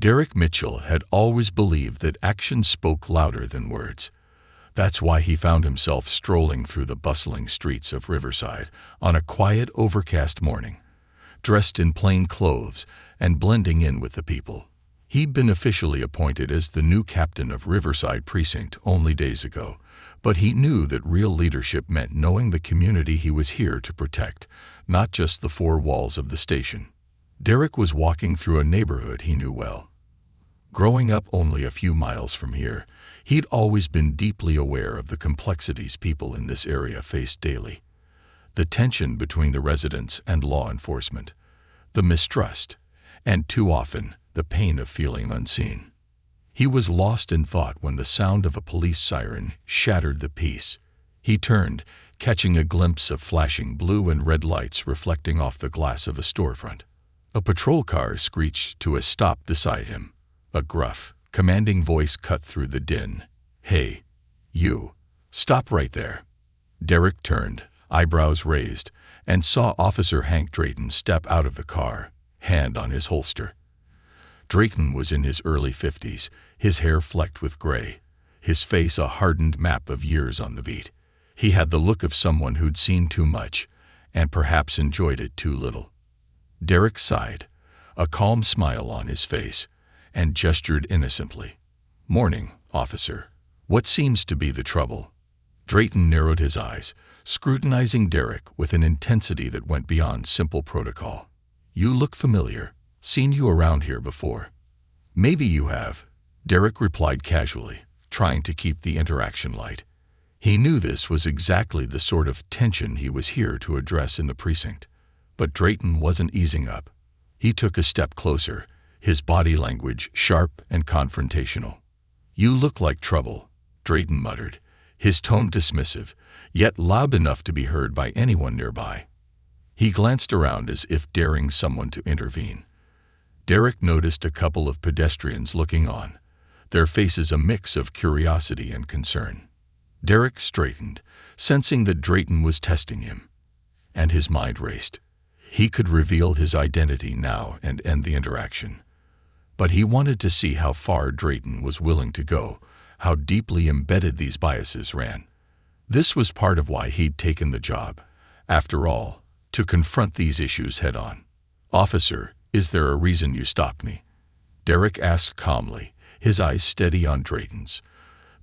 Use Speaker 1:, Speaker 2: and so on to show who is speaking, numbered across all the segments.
Speaker 1: Derek Mitchell had always believed that action spoke louder than words. That's why he found himself strolling through the bustling streets of Riverside on a quiet, overcast morning, dressed in plain clothes and blending in with the people. He'd been officially appointed as the new captain of Riverside Precinct only days ago, but he knew that real leadership meant knowing the community he was here to protect, not just the four walls of the station. Derek was walking through a neighborhood he knew well. Growing up only a few miles from here, he'd always been deeply aware of the complexities people in this area faced daily. The tension between the residents and law enforcement, the mistrust, and too often, the pain of feeling unseen. He was lost in thought when the sound of a police siren shattered the peace. He turned, catching a glimpse of flashing blue and red lights reflecting off the glass of a storefront. A patrol car screeched to a stop beside him. A gruff, commanding voice cut through the din. "Hey, you, stop right there." Derek turned, eyebrows raised, and saw Officer Hank Drayton step out of the car, hand on his holster. Drayton was in his early 50s, his hair flecked with gray, his face a hardened map of years on the beat. He had the look of someone who'd seen too much, and perhaps enjoyed it too little. Derek sighed, a calm smile on his face, and gestured innocently. "Morning, officer. What seems to be the trouble?" Drayton narrowed his eyes, scrutinizing Derek with an intensity that went beyond simple protocol. "You look familiar. Seen you around here before." "Maybe you have," Derek replied casually, trying to keep the interaction light. He knew this was exactly the sort of tension he was here to address in the precinct. But Drayton wasn't easing up. He took a step closer, his body language sharp and confrontational. "You look like trouble," Drayton muttered, his tone dismissive, yet loud enough to be heard by anyone nearby. He glanced around as if daring someone to intervene. Derek noticed a couple of pedestrians looking on, their faces a mix of curiosity and concern. Derek straightened, sensing that Drayton was testing him, and his mind raced. He could reveal his identity now and end the interaction. But he wanted to see how far Drayton was willing to go, how deeply embedded these biases ran. This was part of why he'd taken the job, after all, to confront these issues head-on. "Officer, is there a reason you stopped me?" Derek asked calmly, his eyes steady on Drayton's.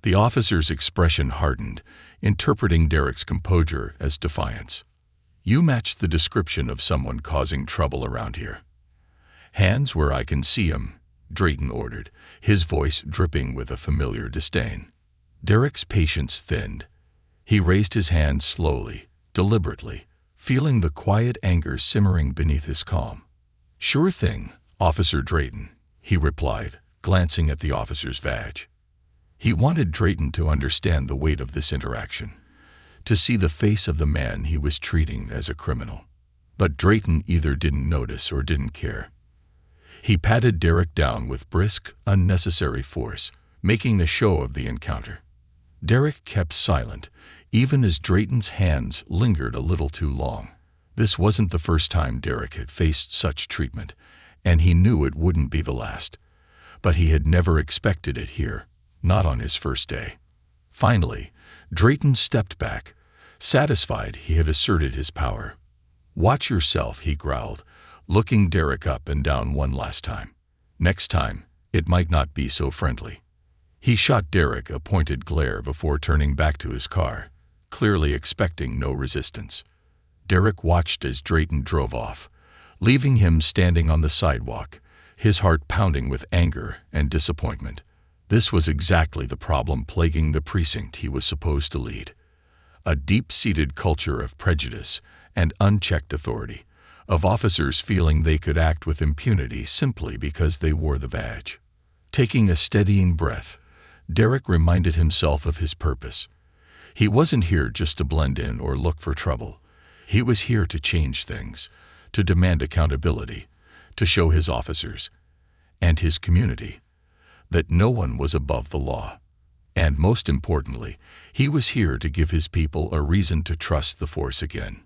Speaker 1: The officer's expression hardened, interpreting Derek's composure as defiance. "You match the description of someone causing trouble around here." "Hands where I can see 'em," Drayton ordered, his voice dripping with a familiar disdain. Derek's patience thinned. He raised his hand slowly, deliberately, feeling the quiet anger simmering beneath his calm. "Sure thing, Officer Drayton," he replied, glancing at the officer's badge. He wanted Drayton to understand the weight of this interaction, to see the face of the man he was treating as a criminal. But Drayton either didn't notice or didn't care. He patted Derek down with brisk, unnecessary force, making a show of the encounter. Derek kept silent, even as Drayton's hands lingered a little too long. This wasn't the first time Derek had faced such treatment, and he knew it wouldn't be the last. But he had never expected it here, not on his first day. Finally, Drayton stepped back, satisfied he had asserted his power. "Watch yourself," he growled, looking Derek up and down one last time. "Next time, it might not be so friendly." He shot Derek a pointed glare before turning back to his car, clearly expecting no resistance. Derek watched as Drayton drove off, leaving him standing on the sidewalk, his heart pounding with anger and disappointment. This was exactly the problem plaguing the precinct he was supposed to lead. A deep-seated culture of prejudice and unchecked authority, of officers feeling they could act with impunity simply because they wore the badge. Taking a steadying breath, Derek reminded himself of his purpose. He wasn't here just to blend in or look for trouble. He was here to change things, to demand accountability, to show his officers and his community that no one was above the law. And most importantly, he was here to give his people a reason to trust the force again.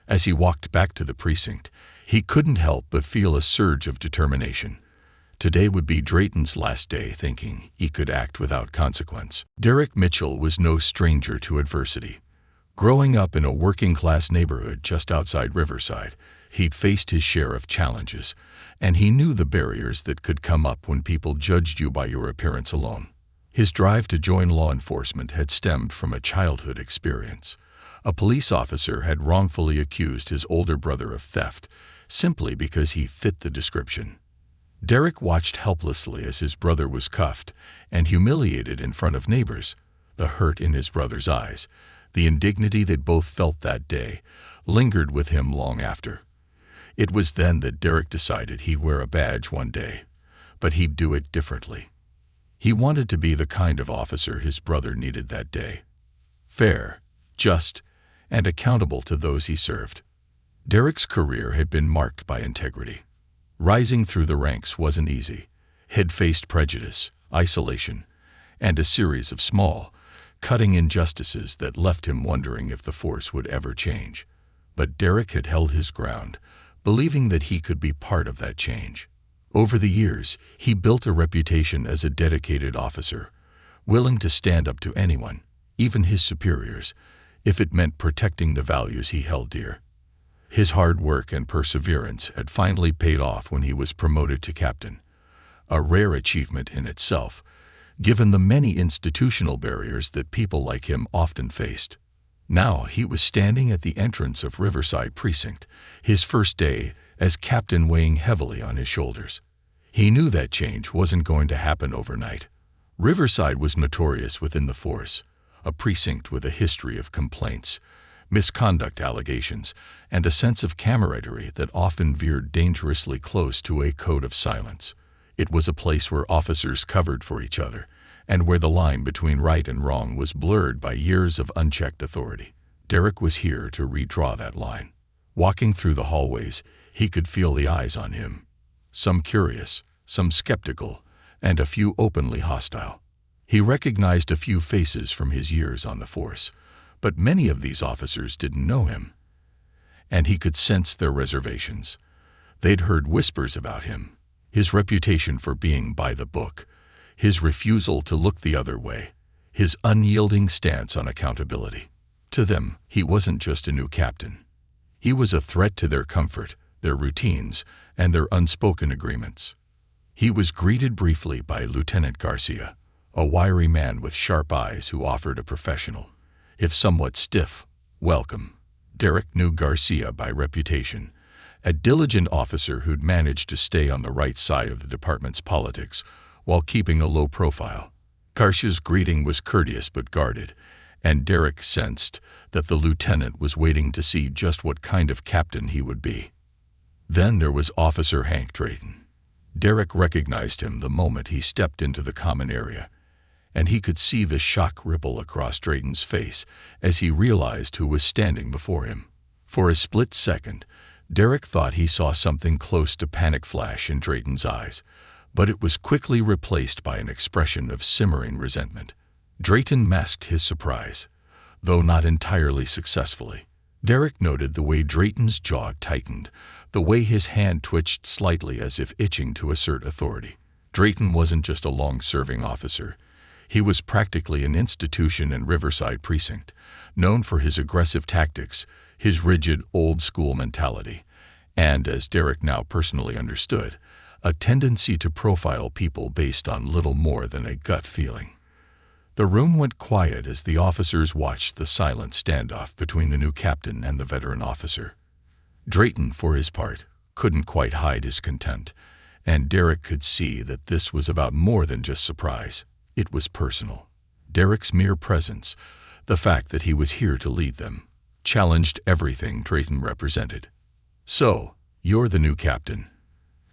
Speaker 1: As he walked back to the precinct, he couldn't help but feel a surge of determination. Today would be Drayton's last day thinking he could act without consequence. Derek Mitchell was no stranger to adversity. Growing up in a working-class neighborhood just outside Riverside, he'd faced his share of challenges, and he knew the barriers that could come up when people judged you by your appearance alone. His drive to join law enforcement had stemmed from a childhood experience. A police officer had wrongfully accused his older brother of theft, simply because he fit the description. Derek watched helplessly as his brother was cuffed and humiliated in front of neighbors. The hurt in his brother's eyes, the indignity they both felt that day, lingered with him long after. It was then that Derek decided he'd wear a badge one day, but he'd do it differently. He wanted to be the kind of officer his brother needed that day. Fair, just, and accountable to those he served. Derek's career had been marked by integrity. Rising through the ranks wasn't easy. He'd faced prejudice, isolation, and a series of small, cutting injustices that left him wondering if the force would ever change. But Derek had held his ground, believing that he could be part of that change. Over the years, he built a reputation as a dedicated officer, willing to stand up to anyone, even his superiors, if it meant protecting the values he held dear. His hard work and perseverance had finally paid off when he was promoted to captain, a rare achievement in itself, given the many institutional barriers that people like him often faced. Now he was standing at the entrance of Riverside Precinct, his first day as captain weighing heavily on his shoulders. He knew that change wasn't going to happen overnight. Riverside was notorious within the force, a precinct with a history of complaints, misconduct allegations, and a sense of camaraderie that often veered dangerously close to a code of silence. It was a place where officers covered for each other, and where the line between right and wrong was blurred by years of unchecked authority. Derek was here to redraw that line. Walking through the hallways, he could feel the eyes on him. Some curious, some skeptical, and a few openly hostile. He recognized a few faces from his years on the force, but many of these officers didn't know him, and he could sense their reservations. They'd heard whispers about him, his reputation for being by the book, his refusal to look the other way, his unyielding stance on accountability. To them, he wasn't just a new captain. He was a threat to their comfort, their routines, and their unspoken agreements. He was greeted briefly by Lieutenant Garcia, a wiry man with sharp eyes who offered a professional, if somewhat stiff, welcome. Derek knew Garcia by reputation, a diligent officer who'd managed to stay on the right side of the department's politics while keeping a low profile. Garcia's greeting was courteous but guarded, and Derek sensed that the lieutenant was waiting to see just what kind of captain he would be. Then there was Officer Hank Drayton. Derek recognized him the moment he stepped into the common area, and he could see the shock ripple across Drayton's face as he realized who was standing before him. For a split second, Derek thought he saw something close to panic flash in Drayton's eyes, but it was quickly replaced by an expression of simmering resentment. Drayton masked his surprise, though not entirely successfully. Derek noted the way Drayton's jaw tightened, the way his hand twitched slightly as if itching to assert authority. Drayton wasn't just a long-serving officer. He was practically an institution in Riverside Precinct, known for his aggressive tactics, his rigid, old-school mentality, and, as Derek now personally understood, a tendency to profile people based on little more than a gut feeling. The room went quiet as the officers watched the silent standoff between the new captain and the veteran officer. Drayton, for his part, couldn't quite hide his contempt, and Derek could see that this was about more than just surprise. It was personal. Derek's mere presence, the fact that he was here to lead them, challenged everything Drayton represented. "So, you're the new captain."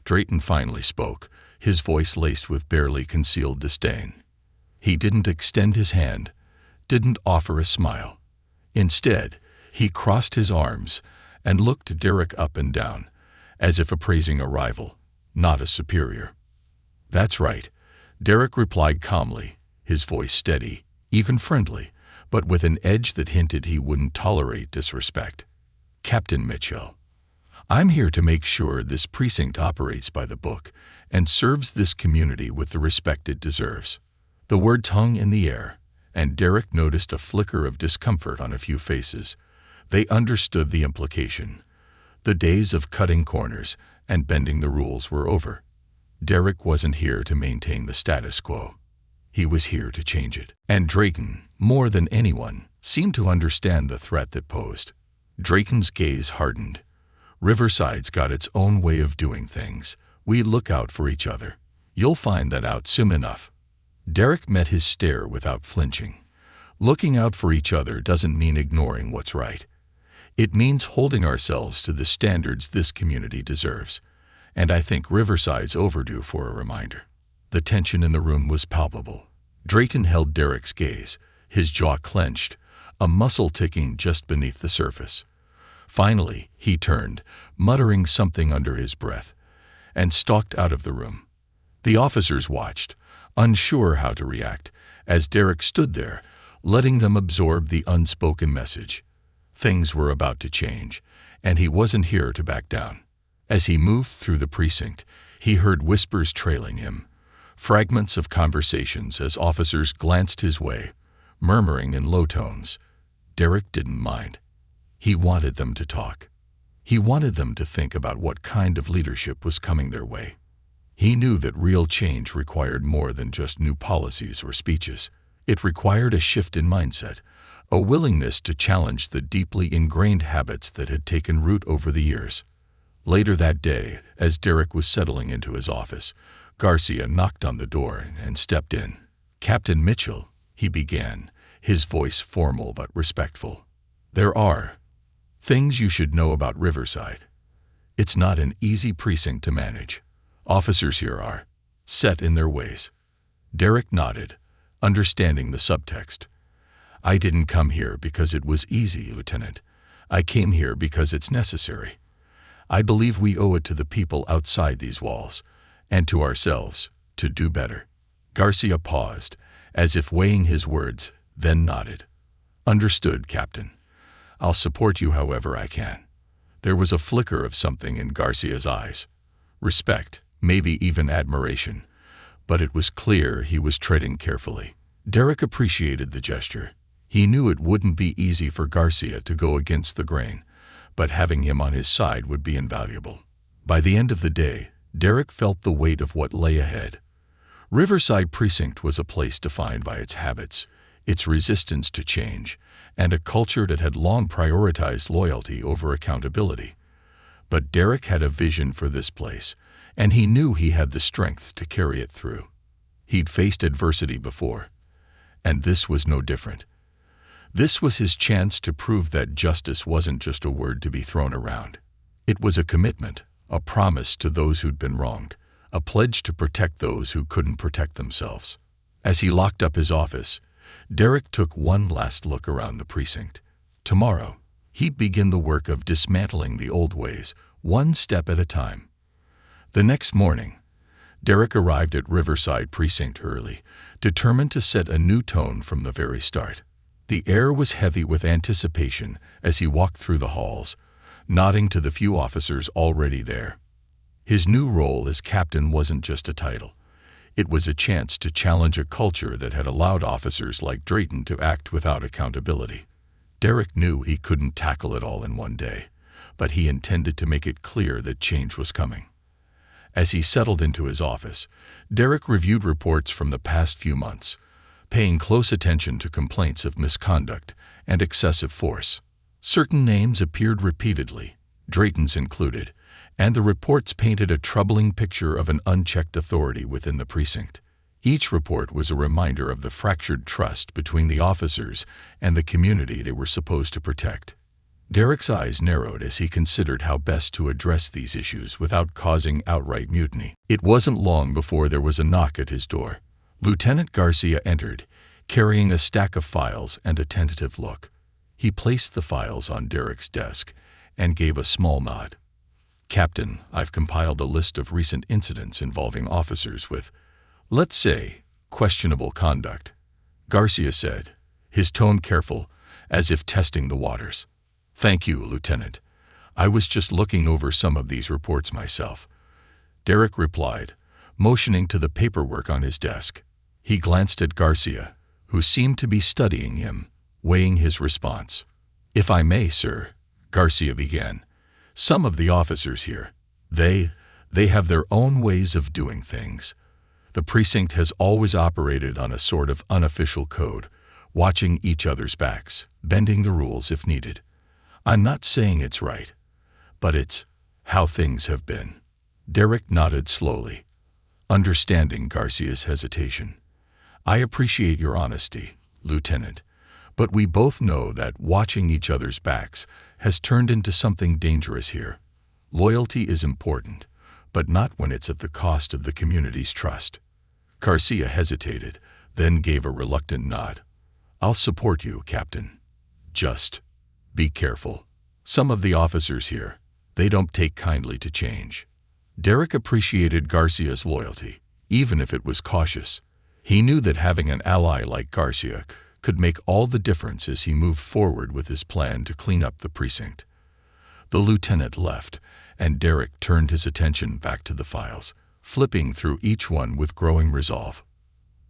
Speaker 1: Drayton finally spoke, his voice laced with barely concealed disdain. He didn't extend his hand, didn't offer a smile. Instead, he crossed his arms and looked Derek up and down, as if appraising a rival, not a superior. "That's right," Derek replied calmly, his voice steady, even friendly, but with an edge that hinted he wouldn't tolerate disrespect. "Captain Mitchell, I'm here to make sure this precinct operates by the book and serves this community with the respect it deserves." The words hung in the air, and Derek noticed a flicker of discomfort on a few faces. They understood the implication. The days of cutting corners and bending the rules were over. Derek wasn't here to maintain the status quo. He was here to change it. And Drayton, more than anyone, seemed to understand the threat that posed. Drayton's gaze hardened. "Riverside's got its own way of doing things. We look out for each other. You'll find that out soon enough." Derek met his stare without flinching. Looking out for each other doesn't mean ignoring what's right. It means holding ourselves to the standards this community deserves. And I think Riverside's overdue for a reminder. The tension in the room was palpable. Drayton held Derek's gaze, his jaw clenched, a muscle ticking just beneath the surface. Finally, he turned, muttering something under his breath, and stalked out of the room. The officers watched, unsure how to react, as Derek stood there, letting them absorb the unspoken message. Things were about to change, and he wasn't here to back down. As he moved through the precinct, he heard whispers trailing him, fragments of conversations as officers glanced his way, murmuring in low tones. Derek didn't mind. He wanted them to talk. He wanted them to think about what kind of leadership was coming their way. He knew that real change required more than just new policies or speeches. It required a shift in mindset, a willingness to challenge the deeply ingrained habits that had taken root over the years. Later that day, as Derek was settling into his office, Garcia knocked on the door and stepped in. "Captain Mitchell," he began, his voice formal but respectful. "There are things you should know about Riverside. It's not an easy precinct to manage. Officers here are set in their ways." Derek nodded, understanding the subtext. "I didn't come here because it was easy, Lieutenant. I came here because it's necessary. I believe we owe it to the people outside these walls, and to ourselves, to do better." Garcia paused, as if weighing his words, then nodded. "Understood, Captain. I'll support you however I can." There was a flicker of something in Garcia's eyes. Respect, maybe even admiration, but it was clear he was treading carefully. Derek appreciated the gesture. He knew it wouldn't be easy for Garcia to go against the grain, but having him on his side would be invaluable. By the end of the day, Derek felt the weight of what lay ahead. Riverside Precinct was a place defined by its habits, its resistance to change, and a culture that had long prioritized loyalty over accountability. But Derek had a vision for this place, and he knew he had the strength to carry it through. He'd faced adversity before, and this was no different. This was his chance to prove that justice wasn't just a word to be thrown around. It was a commitment, a promise to those who'd been wronged, a pledge to protect those who couldn't protect themselves. As he locked up his office, Derek took one last look around the precinct. Tomorrow, he'd begin the work of dismantling the old ways, one step at a time. The next morning, Derek arrived at Riverside Precinct early, determined to set a new tone from the very start. The air was heavy with anticipation as he walked through the halls, nodding to the few officers already there. His new role as captain wasn't just a title. It was a chance to challenge a culture that had allowed officers like Drayton to act without accountability. Derek knew he couldn't tackle it all in one day, but he intended to make it clear that change was coming. As he settled into his office, Derek reviewed reports from the past few months, paying close attention to complaints of misconduct and excessive force. Certain names appeared repeatedly, Drayton's included, and the reports painted a troubling picture of an unchecked authority within the precinct. Each report was a reminder of the fractured trust between the officers and the community they were supposed to protect. Derek's eyes narrowed as he considered how best to address these issues without causing outright mutiny. It wasn't long before there was a knock at his door. Lieutenant Garcia entered, carrying a stack of files and a tentative look. He placed the files on Derek's desk and gave a small nod. "Captain, I've compiled a list of recent incidents involving officers with, let's say, questionable conduct," Garcia said, his tone careful, as if testing the waters. "Thank you, Lieutenant. I was just looking over some of these reports myself, Derek replied, motioning to the paperwork on his desk. He glanced at Garcia, who seemed to be studying him, weighing his response. If I may, sir, Garcia began, some of the officers here, they have their own ways of doing things. The precinct has always operated on a sort of unofficial code, watching each other's backs, bending the rules if needed. I'm not saying it's right, but it's how things have been. Derek nodded slowly, understanding Garcia's hesitation. I appreciate your honesty, Lieutenant, but we both know that watching each other's backs has turned into something dangerous here. Loyalty is important, but not when it's at the cost of the community's trust. Garcia hesitated, then gave a reluctant nod. I'll support you, Captain. Just be careful. Some of the officers here, they don't take kindly to change. Derek appreciated Garcia's loyalty, even if it was cautious. He knew that having an ally like Garcia could make all the difference as he moved forward with his plan to clean up the precinct. The lieutenant left, and Derek turned his attention back to the files, flipping through each one with growing resolve.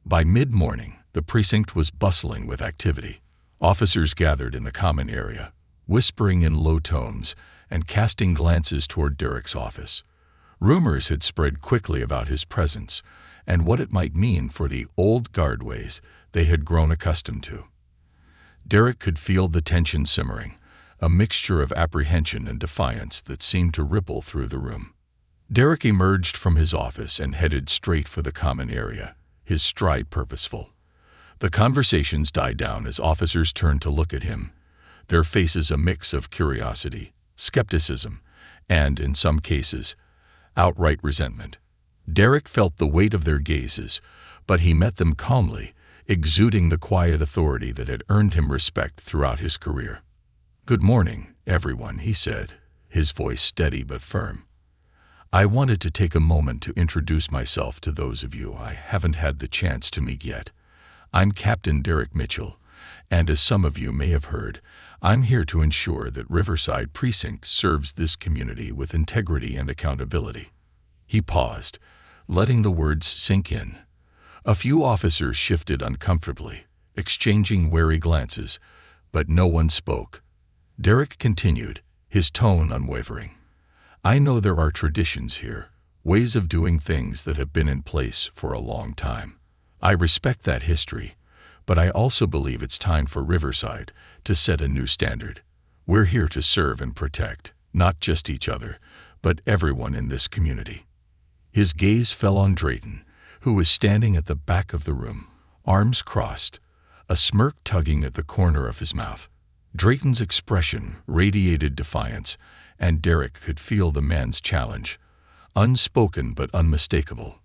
Speaker 1: By mid-morning, the precinct was bustling with activity. Officers gathered in the common area, whispering in low tones and casting glances toward Derek's office. Rumors had spread quickly about his presence and what it might mean for the old guardways they had grown accustomed to. Derek could feel the tension simmering, a mixture of apprehension and defiance that seemed to ripple through the room. Derek emerged from his office and headed straight for the common area, his stride purposeful. The conversations died down as officers turned to look at him, their faces a mix of curiosity, skepticism, and, in some cases, outright resentment. Derek felt the weight of their gazes, but he met them calmly, exuding the quiet authority that had earned him respect throughout his career. "Good morning, everyone," he said, his voice steady but firm. "I wanted to take a moment to introduce myself to those of you I haven't had the chance to meet yet. I'm Captain Derek Mitchell, and as some of you may have heard, I'm here to ensure that Riverside Precinct serves this community with integrity and accountability." He paused, letting the words sink in. A few officers shifted uncomfortably, exchanging wary glances, but no one spoke. Derek continued, his tone unwavering. "I know there are traditions here, ways of doing things that have been in place for a long time. I respect that history, but I also believe it's time for Riverside to set a new standard. We're here to serve and protect, not just each other, but everyone in this community." His gaze fell on Drayton, who was standing at the back of the room, arms crossed, a smirk tugging at the corner of his mouth. Drayton's expression radiated defiance, and Derek could feel the man's challenge, unspoken but unmistakable.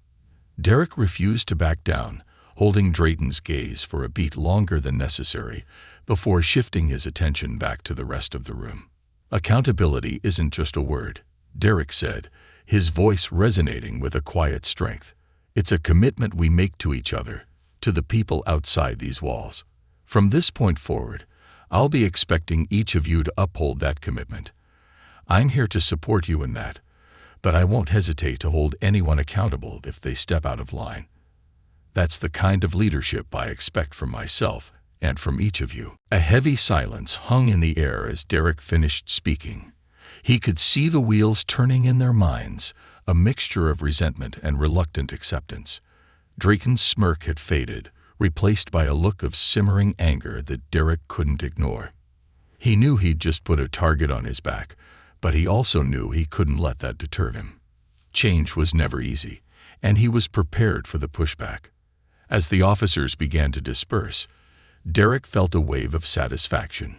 Speaker 1: Derek refused to back down, holding Drayton's gaze for a beat longer than necessary before shifting his attention back to the rest of the room. "Accountability isn't just a word," Derek said, his voice resonating with a quiet strength. "It's a commitment we make to each other, to the people outside these walls. From this point forward, I'll be expecting each of you to uphold that commitment. I'm here to support you in that, but I won't hesitate to hold anyone accountable if they step out of line. That's the kind of leadership I expect from myself and from each of you." A heavy silence hung in the air as Derek finished speaking. He could see the wheels turning in their minds, a mixture of resentment and reluctant acceptance. Drayton's smirk had faded, replaced by a look of simmering anger that Derek couldn't ignore. He knew he'd just put a target on his back, but he also knew he couldn't let that deter him. Change was never easy, and he was prepared for the pushback. As the officers began to disperse, Derek felt a wave of satisfaction.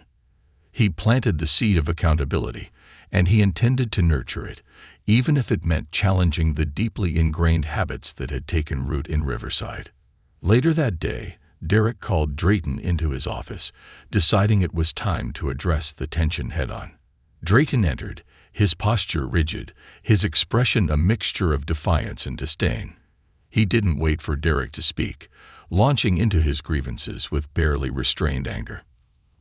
Speaker 1: He planted the seed of accountability, and he intended to nurture it, even if it meant challenging the deeply ingrained habits that had taken root in Riverside. Later that day, Derek called Drayton into his office, deciding it was time to address the tension head-on. Drayton entered, his posture rigid, his expression a mixture of defiance and disdain. He didn't wait for Derek to speak, launching into his grievances with barely restrained anger.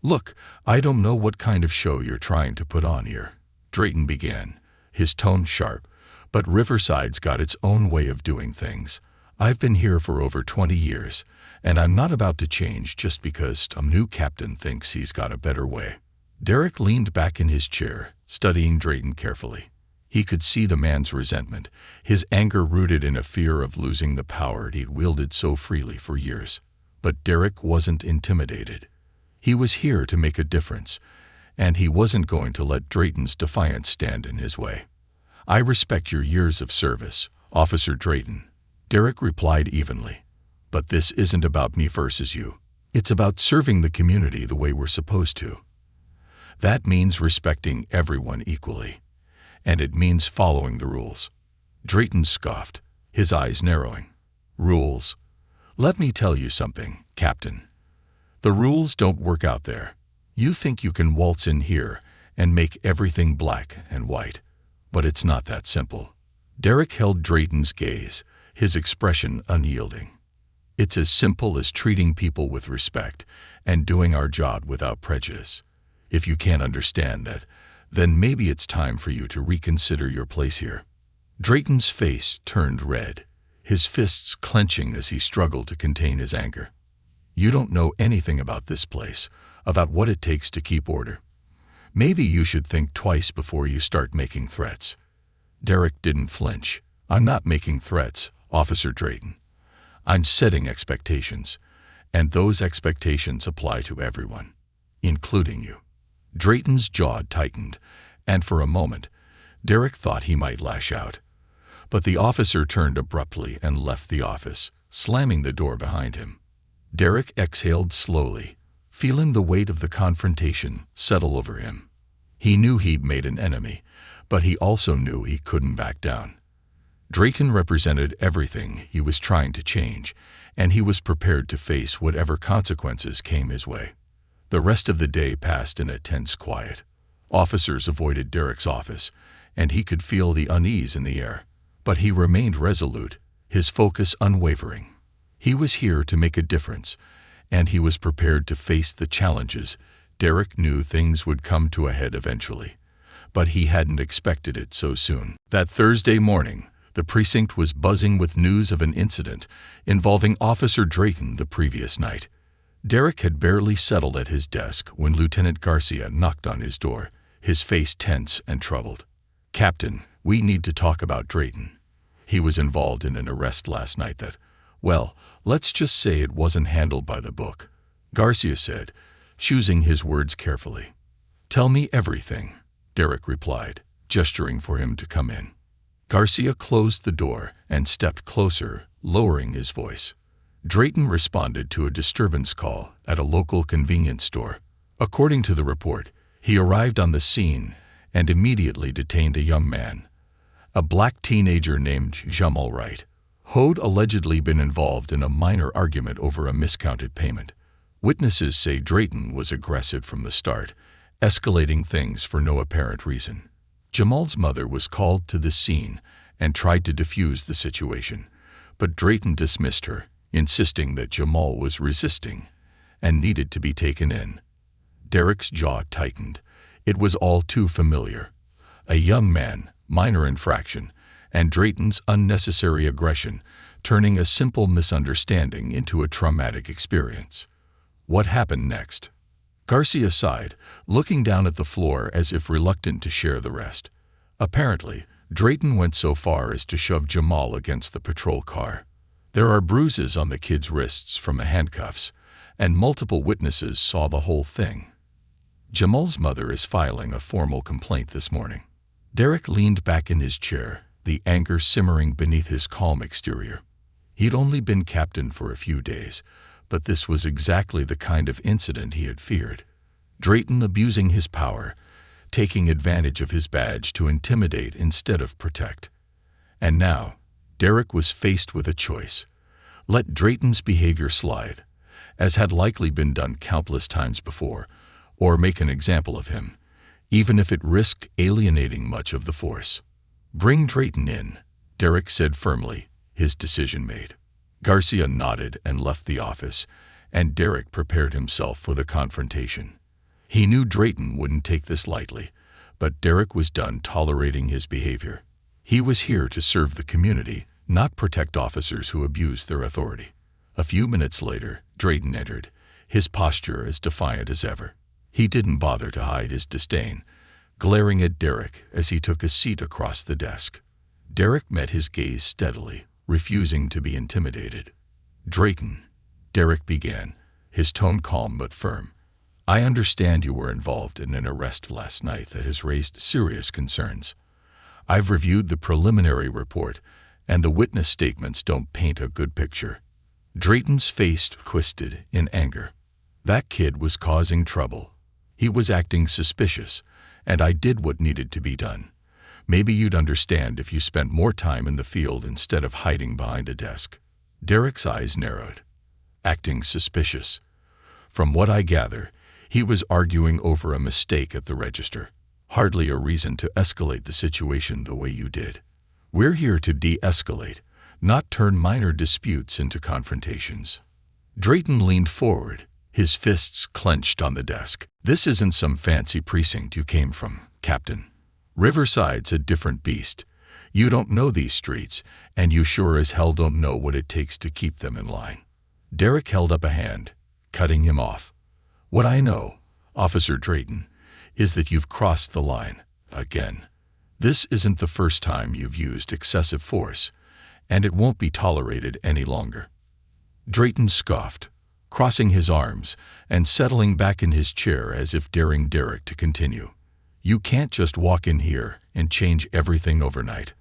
Speaker 1: "Look, I don't know what kind of show you're trying to put on here," Drayton began, his tone sharp. "But Riverside's got its own way of doing things. I've been here for over 20 years, and I'm not about to change just because some new captain thinks he's got a better way." Derek leaned back in his chair, studying Drayton carefully. He could see the man's resentment, his anger rooted in a fear of losing the power he'd wielded so freely for years. But Derek wasn't intimidated. He was here to make a difference, and he wasn't going to let Drayton's defiance stand in his way. "I respect your years of service, Officer Drayton," Derek replied evenly. "But this isn't about me versus you. It's about serving the community the way we're supposed to. That means respecting everyone equally, and it means following the rules." Drayton scoffed, his eyes narrowing. "Rules? Let me tell you something, Captain. The rules don't work out there. You think you can waltz in here and make everything black and white, but it's not that simple." Derek held Drayton's gaze, his expression unyielding. "It's as simple as treating people with respect and doing our job without prejudice. If you can't understand that, then maybe it's time for you to reconsider your place here." Drayton's face turned red, his fists clenching as he struggled to contain his anger. "You don't know anything about this place, about what it takes to keep order. Maybe you should think twice before you start making threats." Derek didn't flinch. "I'm not making threats, Officer Drayton. I'm setting expectations, and those expectations apply to everyone, including you." Drayton's jaw tightened, and for a moment, Derek thought he might lash out. But the officer turned abruptly and left the office, slamming the door behind him. Derek exhaled slowly, feeling the weight of the confrontation settle over him. He knew he'd made an enemy, but he also knew he couldn't back down. Drayton represented everything he was trying to change, and he was prepared to face whatever consequences came his way. The rest of the day passed in a tense quiet. Officers avoided Derek's office, and he could feel the unease in the air. But he remained resolute, his focus unwavering. He was here to make a difference, and he was prepared to face the challenges. Derek knew things would come to a head eventually, but he hadn't expected it so soon. That Thursday morning, the precinct was buzzing with news of an incident involving Officer Drayton the previous night. Derek had barely settled at his desk when Lieutenant Garcia knocked on his door, his face tense and troubled. "Captain, we need to talk about Drayton. He was involved in an arrest last night that, well, let's just say it wasn't handled by the book," Garcia said, choosing his words carefully. "Tell me everything," Derek replied, gesturing for him to come in. Garcia closed the door and stepped closer, lowering his voice. Drayton responded to a disturbance call at a local convenience store. According to the report, he arrived on the scene and immediately detained a young man, a black teenager named Jamal Wright, who'd allegedly been involved in a minor argument over a miscounted payment. Witnesses say Drayton was aggressive from the start, escalating things for no apparent reason. Jamal's mother was called to the scene and tried to defuse the situation, but Drayton dismissed her, insisting that Jamal was resisting and needed to be taken in. Derek's jaw tightened. It was all too familiar. A young man, minor infraction, and Drayton's unnecessary aggression, turning a simple misunderstanding into a traumatic experience. What happened next? Garcia sighed, looking down at the floor as if reluctant to share the rest. Apparently, Drayton went so far as to shove Jamal against the patrol car. There are bruises on the kid's wrists from the handcuffs, and multiple witnesses saw the whole thing. Jamal's mother is filing a formal complaint this morning. Derek leaned back in his chair, the anger simmering beneath his calm exterior. He'd only been captain for a few days, but this was exactly the kind of incident he had feared. Drayton abusing his power, taking advantage of his badge to intimidate instead of protect. And now, Derek was faced with a choice. Let Drayton's behavior slide, as had likely been done countless times before, or make an example of him, even if it risked alienating much of the force. "Bring Drayton in," Derek said firmly, his decision made. Garcia nodded and left the office, and Derek prepared himself for the confrontation. He knew Drayton wouldn't take this lightly, But Derek was done tolerating his behavior. He was here to serve the community, not protect officers who abused their authority. A few minutes later, Drayton entered, his posture as defiant as ever. He didn't bother to hide his disdain, glaring at Derek as he took a seat across the desk. Derek met his gaze steadily, refusing to be intimidated. "Drayton," Derek began, his tone calm but firm. "I understand you were involved in an arrest last night that has raised serious concerns. I've reviewed the preliminary report, and the witness statements don't paint a good picture." Drayton's face twisted in anger. "That kid was causing trouble. He was acting suspicious, and I did what needed to be done. Maybe you'd understand if you spent more time in the field instead of hiding behind a desk." Derek's eyes narrowed. Acting suspicious. From what I gather, he was arguing over a mistake at the register. Hardly a reason to escalate the situation the way you did. We're here to de-escalate, not turn minor disputes into confrontations. Drayton leaned forward, his fists clenched on the desk. "This isn't some fancy precinct you came from, Captain. Riverside's a different beast. You don't know these streets, and you sure as hell don't know what it takes to keep them in line." Derek held up a hand, cutting him off. "What I know, Officer Drayton, is that you've crossed the line, again. This isn't the first time you've used excessive force, and it won't be tolerated any longer." Drayton scoffed, crossing his arms and settling back in his chair as if daring Derek to continue. "You can't just walk in here and change everything overnight.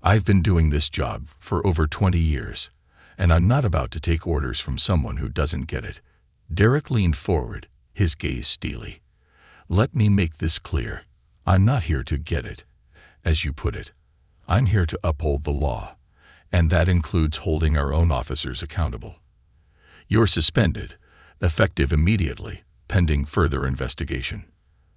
Speaker 1: I've been doing this job for over 20 years, and I'm not about to take orders from someone who doesn't get it." Derek leaned forward, his gaze steely. "Let me make this clear. I'm not here to get it, as you put it. I'm here to uphold the law, and that includes holding our own officers accountable. You're suspended, effective immediately, pending further investigation."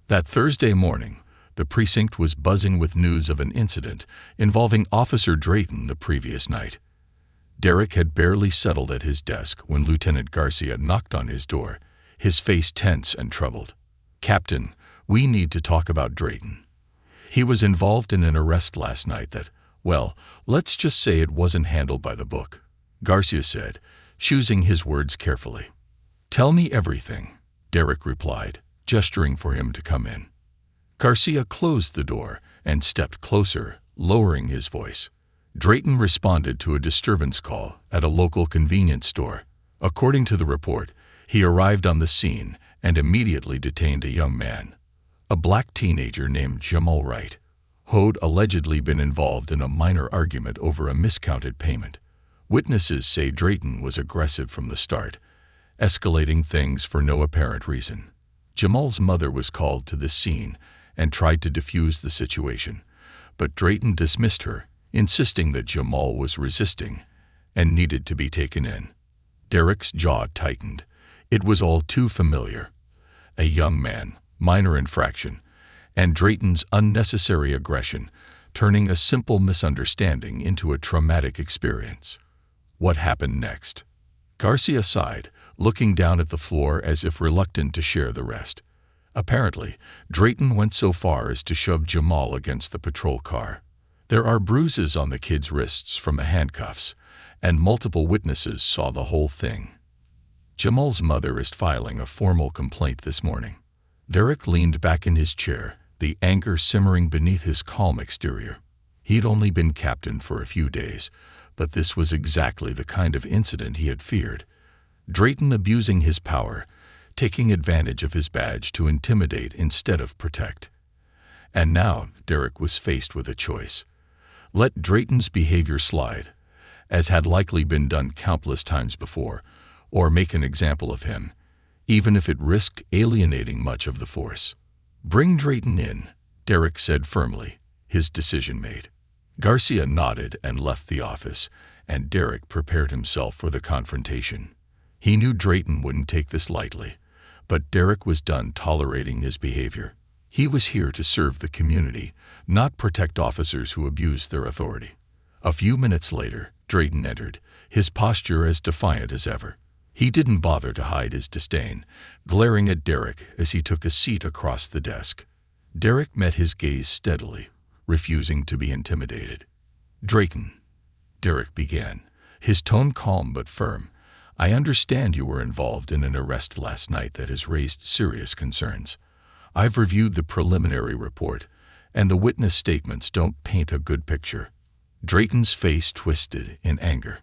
Speaker 1: That Thursday morning, the precinct was buzzing with news of an incident involving Officer Drayton the previous night. Derek had barely settled at his desk when Lieutenant Garcia knocked on his door, his face tense and troubled. "Captain, we need to talk about Drayton. He was involved in an arrest last night that, well, let's just say it wasn't handled by the book," Garcia said, choosing his words carefully. "Tell me everything," Derek replied, gesturing for him to come in. Garcia closed the door and stepped closer, lowering his voice. Drayton responded to a disturbance call at a local convenience store. According to the report, he arrived on the scene and immediately detained a young man, a black teenager named Jamal Wright, who'd allegedly been involved in a minor argument over a miscounted payment. Witnesses say Drayton was aggressive from the start, escalating things for no apparent reason. Jamal's mother was called to the scene and tried to defuse the situation, but Drayton dismissed her, insisting that Jamal was resisting and needed to be taken in. Derek's jaw tightened. It was all too familiar. A young man, minor infraction, and Drayton's unnecessary aggression, turning a simple misunderstanding into a traumatic experience. What happened next? Garcia sighed, looking down at the floor as if reluctant to share the rest. Apparently, Drayton went so far as to shove Jamal against the patrol car. There are bruises on the kid's wrists from the handcuffs, and multiple witnesses saw the whole thing. Jamal's mother is filing a formal complaint this morning. Derek leaned back in his chair, the anger simmering beneath his calm exterior. He'd only been captain for a few days, but this was exactly the kind of incident he had feared. Drayton abusing his power, taking advantage of his badge to intimidate instead of protect. And now Derek was faced with a choice. Let Drayton's behavior slide, as had likely been done countless times before, or make an example of him, even if it risked alienating much of the force. "Bring Drayton in," Derek said firmly, his decision made. Garcia nodded and left the office, and Derek prepared himself for the confrontation. He knew Drayton wouldn't take this lightly, but Derek was done tolerating his behavior. He was here to serve the community, not protect officers who abused their authority. A few minutes later, Drayton entered, his posture as defiant as ever. He didn't bother to hide his disdain, glaring at Derek as he took a seat across the desk. Derek met his gaze steadily, refusing to be intimidated. "Drayton," Derek began, his tone calm but firm, "I understand you were involved in an arrest last night that has raised serious concerns. I've reviewed the preliminary report, and the witness statements don't paint a good picture." Drayton's face twisted in anger.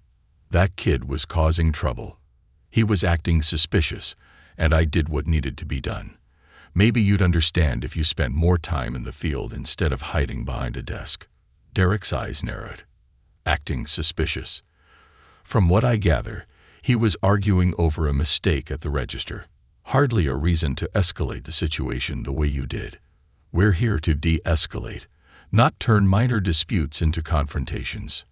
Speaker 1: "That kid was causing trouble. He was acting suspicious, and I did what needed to be done. Maybe you'd understand if you spent more time in the field instead of hiding behind a desk." Derek's eyes narrowed. Acting suspicious. From what I gather, he was arguing over a mistake at the register. Hardly a reason to escalate the situation the way you did. We're here to de-escalate, not turn minor disputes into confrontations.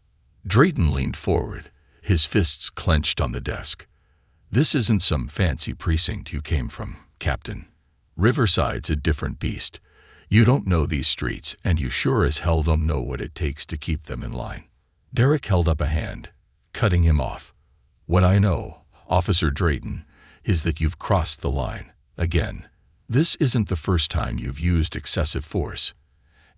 Speaker 1: Drayton leaned forward, his fists clenched on the desk. "This isn't some fancy precinct you came from, Captain. Riverside's a different beast. You don't know these streets, and you sure as hell don't know what it takes to keep them in line." Derek held up a hand, cutting him off. "What I know, Officer Drayton, is that you've crossed the line. Again. This isn't the first time you've used excessive force,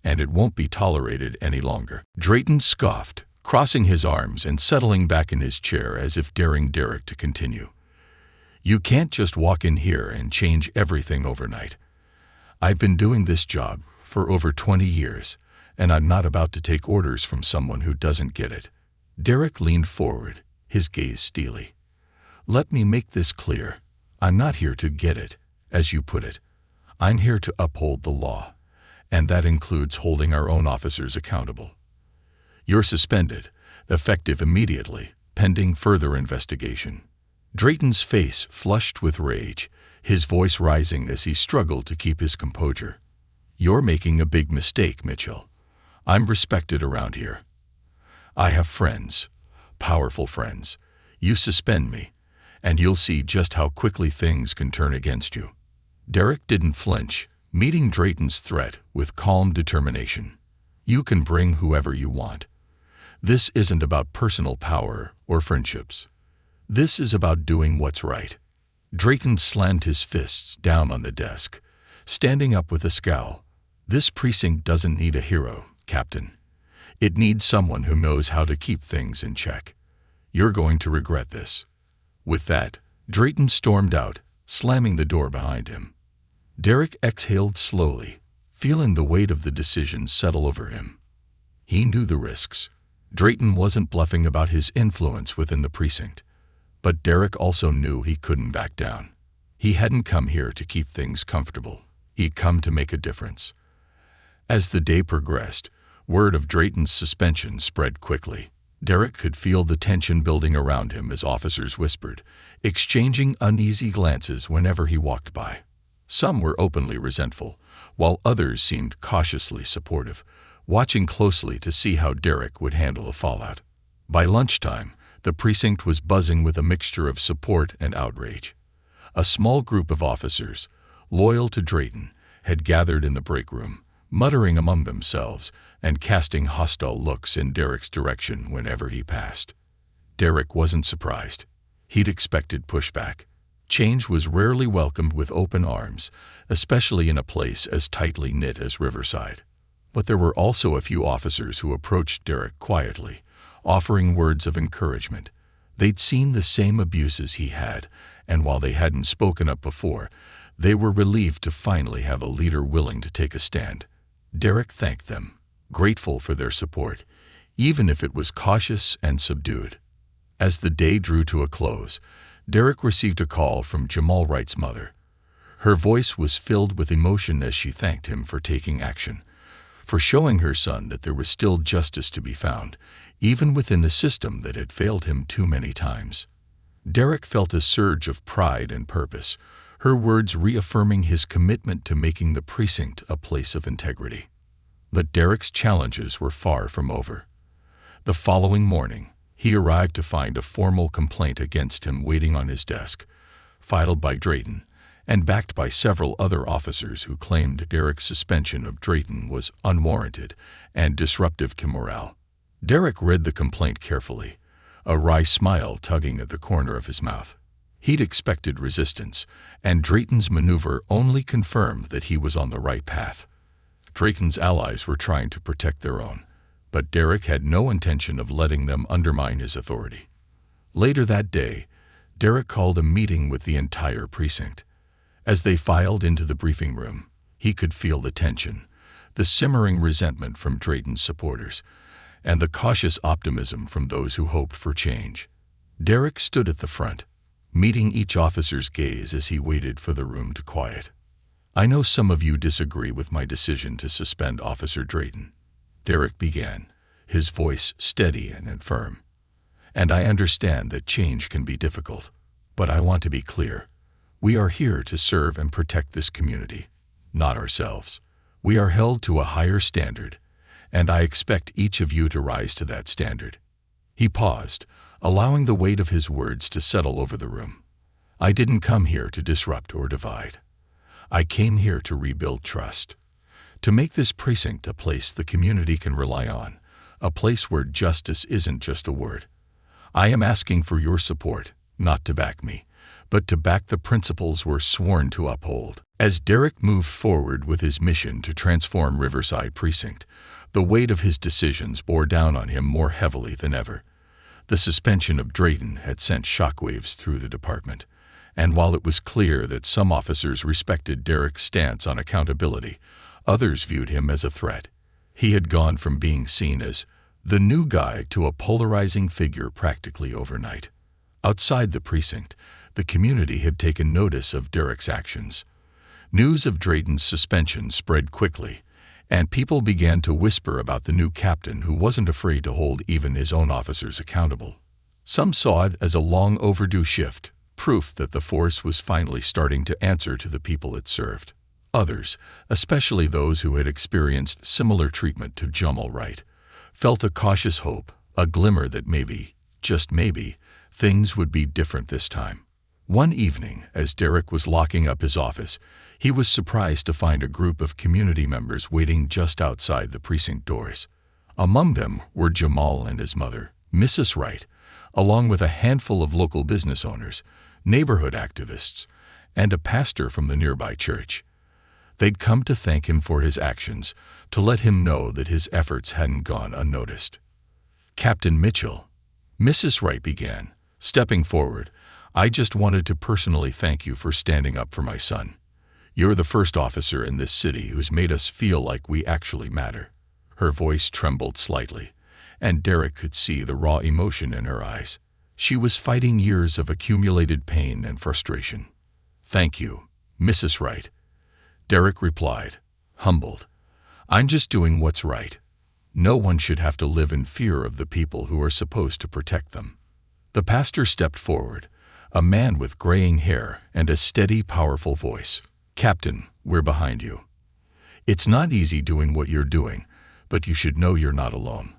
Speaker 1: and it won't be tolerated any longer." Drayton scoffed, crossing his arms and settling back in his chair as if daring Derek to continue. "You can't just walk in here and change everything overnight. I've been doing this job for over 20 years, and I'm not about to take orders from someone who doesn't get it." Derek leaned forward, his gaze steely. "Let me make this clear. I'm not here to get it, as you put it. I'm here to uphold the law, and that includes holding our own officers accountable. You're suspended, effective immediately, pending further investigation." Drayton's face flushed with rage, his voice rising as he struggled to keep his composure. "You're making a big mistake, Mitchell. I'm respected around here. I have friends, powerful friends. You suspend me, and you'll see just how quickly things can turn against you." Derek didn't flinch, meeting Drayton's threat with calm determination. "You can bring whoever you want. This isn't about personal power or friendships. This is about doing what's right." Drayton slammed his fists down on the desk, standing up with a scowl. "This precinct doesn't need a hero, Captain. It needs someone who knows how to keep things in check. You're going to regret this." With that, Drayton stormed out, slamming the door behind him. Derek exhaled slowly, feeling the weight of the decision settle over him. He knew the risks. Drayton wasn't bluffing about his influence within the precinct. But Derek also knew he couldn't back down. He hadn't come here to keep things comfortable. He'd come to make a difference. As the day progressed, word of Drayton's suspension spread quickly. Derek could feel the tension building around him as officers whispered, exchanging uneasy glances whenever he walked by. Some were openly resentful, while others seemed cautiously supportive, watching closely to see how Derek would handle the fallout. By lunchtime, the precinct was buzzing with a mixture of support and outrage. A small group of officers, loyal to Drayton, had gathered in the break room, muttering among themselves and casting hostile looks in Derek's direction whenever he passed. Derek wasn't surprised. He'd expected pushback. Change was rarely welcomed with open arms, especially in a place as tightly knit as Riverside. But there were also a few officers who approached Derek quietly, offering words of encouragement. They'd seen the same abuses he had, and while they hadn't spoken up before, they were relieved to finally have a leader willing to take a stand. Derek thanked them, grateful for their support, even if it was cautious and subdued. As the day drew to a close, Derek received a call from Jamal Wright's mother. Her voice was filled with emotion as she thanked him for taking action, for showing her son that there was still justice to be found, even within a system that had failed him too many times. Derek felt a surge of pride and purpose, her words reaffirming his commitment to making the precinct a place of integrity. But Derek's challenges were far from over. The following morning, he arrived to find a formal complaint against him waiting on his desk, filed by Drayton, and backed by several other officers who claimed Derek's suspension of Drayton was unwarranted and disruptive to morale. Derek read the complaint carefully, a wry smile tugging at the corner of his mouth. He'd expected resistance, and Drayton's maneuver only confirmed that he was on the right path. Drayton's allies were trying to protect their own, but Derek had no intention of letting them undermine his authority. Later that day, Derek called a meeting with the entire precinct. As they filed into the briefing room, he could feel the tension, the simmering resentment from Drayton's supporters, and the cautious optimism from those who hoped for change. Derek stood at the front, meeting each officer's gaze as he waited for the room to quiet. "I know some of you disagree with my decision to suspend Officer Drayton," Derek began, his voice steady and firm. "And I understand that change can be difficult, but I want to be clear. We are here to serve and protect this community, not ourselves. We are held to a higher standard, and I expect each of you to rise to that standard." He paused, allowing the weight of his words to settle over the room. "I didn't come here to disrupt or divide. I came here to rebuild trust, to make this precinct a place the community can rely on, a place where justice isn't just a word. I am asking for your support, not to back me, but to back the principles we're sworn to uphold." As Derek moved forward with his mission to transform Riverside Precinct, the weight of his decisions bore down on him more heavily than ever. The suspension of Drayton had sent shockwaves through the department, and while it was clear that some officers respected Derek's stance on accountability, others viewed him as a threat. He had gone from being seen as the new guy to a polarizing figure practically overnight. Outside the precinct, the community had taken notice of Derek's actions. News of Drayton's suspension spread quickly, and people began to whisper about the new captain who wasn't afraid to hold even his own officers accountable. Some saw it as a long overdue shift, proof that the force was finally starting to answer to the people it served. Others, especially those who had experienced similar treatment to Jamal Wright, felt a cautious hope, a glimmer that maybe, just maybe, things would be different this time. One evening, as Derek was locking up his office, he was surprised to find a group of community members waiting just outside the precinct doors. Among them were Jamal and his mother, Mrs. Wright, along with a handful of local business owners, neighborhood activists, and a pastor from the nearby church. They'd come to thank him for his actions, to let him know that his efforts hadn't gone unnoticed. "Captain Mitchell," Mrs. Wright began, stepping forward, "I just wanted to personally thank you for standing up for my son. You're the first officer in this city who's made us feel like we actually matter." Her voice trembled slightly, and Derek could see the raw emotion in her eyes. She was fighting years of accumulated pain and frustration. "Thank you, Mrs. Wright," Derek replied, humbled. "I'm just doing what's right. No one should have to live in fear of the people who are supposed to protect them." The pastor stepped forward, a man with graying hair and a steady, powerful voice. "Captain, we're behind you. It's not easy doing what you're doing, but you should know you're not alone.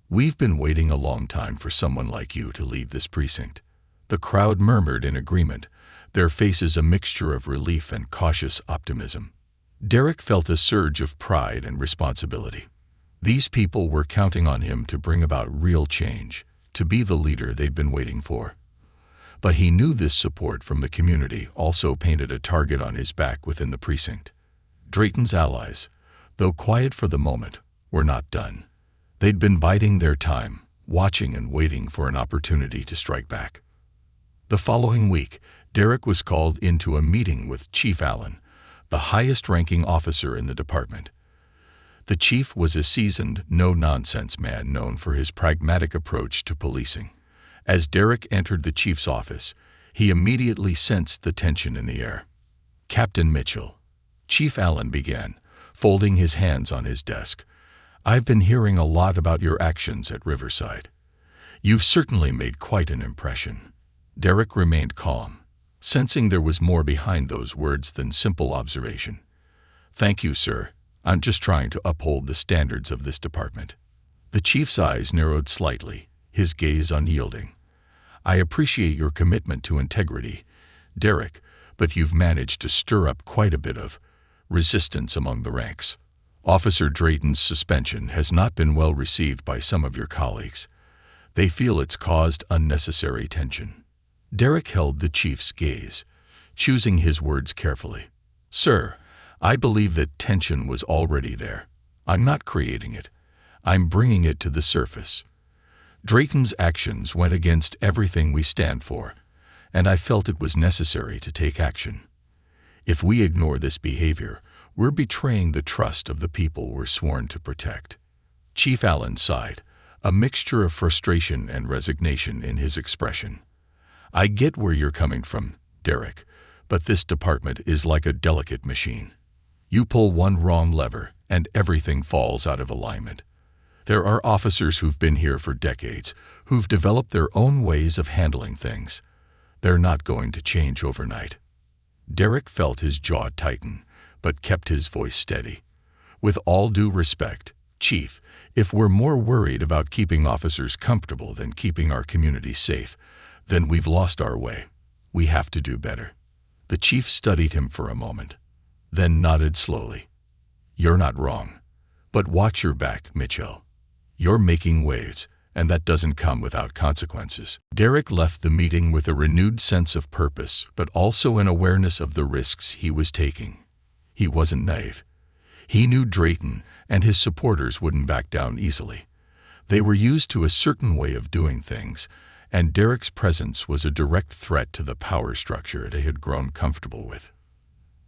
Speaker 1: We've been waiting a long time for someone like you to lead this precinct." The crowd murmured in agreement, their faces a mixture of relief and cautious optimism. Derek felt a surge of pride and responsibility. These people were counting on him to bring about real change, to be the leader they'd been waiting for. But he knew this support from the community also painted a target on his back within the precinct. Drayton's allies, though quiet for the moment, were not done. They'd been biding their time, watching and waiting for an opportunity to strike back. The following week, Derek was called into a meeting with Chief Allen, the highest-ranking officer in the department. The chief was a seasoned, no-nonsense man known for his pragmatic approach to policing. As Derek entered the chief's office, he immediately sensed the tension in the air. "Captain Mitchell," Chief Allen began, folding his hands on his desk, "I've been hearing a lot about your actions at Riverside. You've certainly made quite an impression." Derek remained calm, sensing there was more behind those words than simple observation. "Thank you, sir. I'm just trying to uphold the standards of this department." The chief's eyes narrowed slightly, his gaze unyielding. "I appreciate your commitment to integrity, Derek, but you've managed to stir up quite a bit of resistance among the ranks. Officer Drayton's suspension has not been well received by some of your colleagues. They feel it's caused unnecessary tension." Derek held the chief's gaze, choosing his words carefully. "Sir, I believe that tension was already there. I'm not creating it. I'm bringing it to the surface. Drayton's actions went against everything we stand for, and I felt it was necessary to take action. If we ignore this behavior, we're betraying the trust of the people we're sworn to protect." Chief Allen sighed, a mixture of frustration and resignation in his expression. "I get where you're coming from, Derek, but this department is like a delicate machine. You pull one wrong lever, and everything falls out of alignment. There are officers who've been here for decades, who've developed their own ways of handling things. They're not going to change overnight." Derek felt his jaw tighten, but kept his voice steady. "With all due respect, Chief, if we're more worried about keeping officers comfortable than keeping our community safe, then we've lost our way. We have to do better." The chief studied him for a moment, then nodded slowly. "You're not wrong. But watch your back, Mitchell. You're making waves, and that doesn't come without consequences." Derek left the meeting with a renewed sense of purpose, but also an awareness of the risks he was taking. He wasn't naive. He knew Drayton and his supporters wouldn't back down easily. They were used to a certain way of doing things, and Derek's presence was a direct threat to the power structure they had grown comfortable with.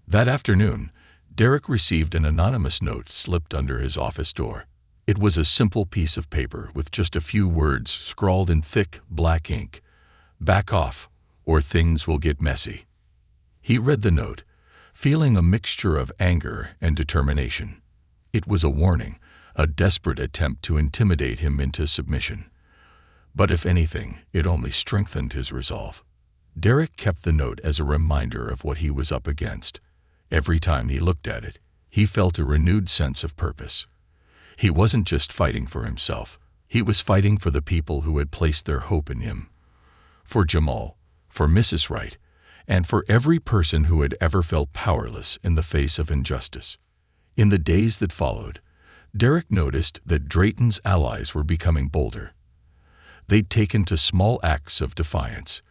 Speaker 1: That afternoon, Derek received an anonymous note slipped under his office door. It was a simple piece of paper with just a few words scrawled in thick, black ink. "Back off, or things will get messy." He read the note, feeling a mixture of anger and determination. It was a warning, a desperate attempt to intimidate him into submission. But if anything, it only strengthened his resolve. Derek kept the note as a reminder of what he was up against. Every time he looked at it, he felt a renewed sense of purpose. He wasn't just fighting for himself. He was fighting for the people who had placed their hope in him. For Jamal, for Mrs. Wright, and for every person who had ever felt powerless in the face of injustice. In the days that followed, Derek noticed that Drayton's allies were becoming bolder. They'd taken to small acts of defiance,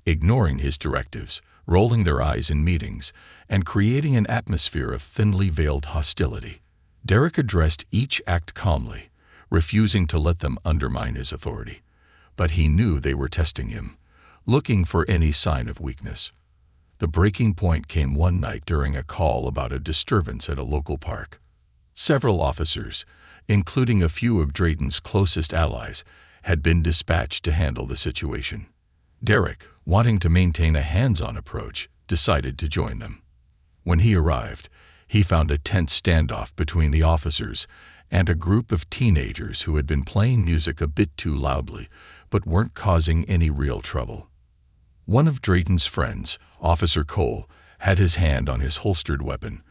Speaker 1: ignoring his directives, rolling their eyes in meetings, and creating an atmosphere of thinly veiled hostility. Derek addressed each act calmly, refusing to let them undermine his authority. But he knew they were testing him, looking for any sign of weakness. The breaking point came one night during a call about a disturbance at a local park. Several officers, including a few of Drayton's closest allies, had been dispatched to handle the situation. Derek, wanting to maintain a hands-on approach, decided to join them. When he arrived, he found a tense standoff between the officers and a group of teenagers who had been playing music a bit too loudly, but weren't causing any real trouble. One of Drayton's friends, Officer Cole, had his hand on his holstered weapon,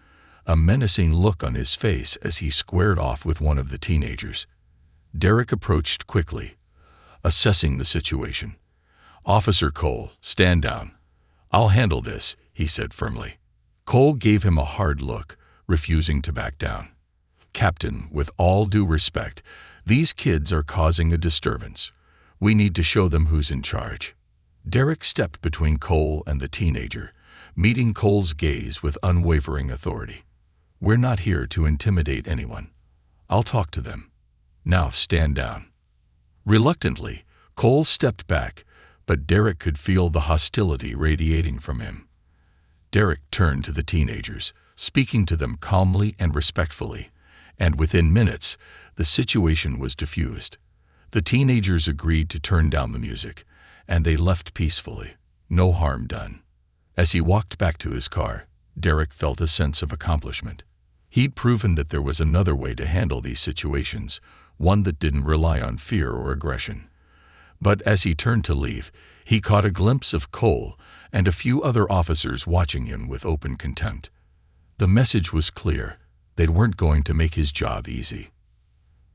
Speaker 1: a menacing look on his face as he squared off with one of the teenagers. Derek approached quickly, assessing the situation. "Officer Cole, stand down. I'll handle this," he said firmly. Cole gave him a hard look, refusing to back down. "Captain, with all due respect, these kids are causing a disturbance. We need to show them who's in charge." Derek stepped between Cole and the teenager, meeting Cole's gaze with unwavering authority. "We're not here to intimidate anyone. I'll talk to them. Now stand down." Reluctantly, Cole stepped back, but Derek could feel the hostility radiating from him. Derek turned to the teenagers, speaking to them calmly and respectfully, and within minutes, the situation was diffused. The teenagers agreed to turn down the music, and they left peacefully, no harm done. As he walked back to his car, Derek felt a sense of accomplishment. He'd proven that there was another way to handle these situations, one that didn't rely on fear or aggression. But as he turned to leave, he caught a glimpse of Cole and a few other officers watching him with open contempt. The message was clear. They weren't going to make his job easy.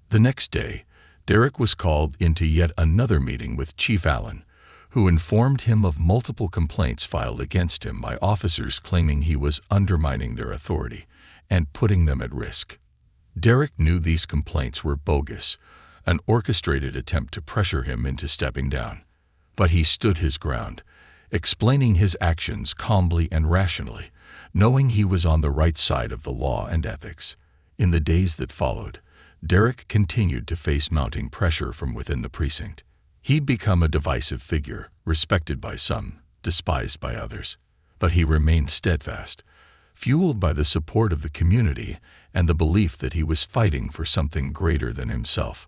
Speaker 1: The next day, Derek was called into yet another meeting with Chief Allen, who informed him of multiple complaints filed against him by officers claiming he was undermining their authority and putting them at risk. Derek knew these complaints were bogus, an orchestrated attempt to pressure him into stepping down. But he stood his ground, explaining his actions calmly and rationally, knowing he was on the right side of the law and ethics. In the days that followed, Derek continued to face mounting pressure from within the precinct. He'd become a divisive figure, respected by some, despised by others. But he remained steadfast, fueled by the support of the community and the belief that he was fighting for something greater than himself.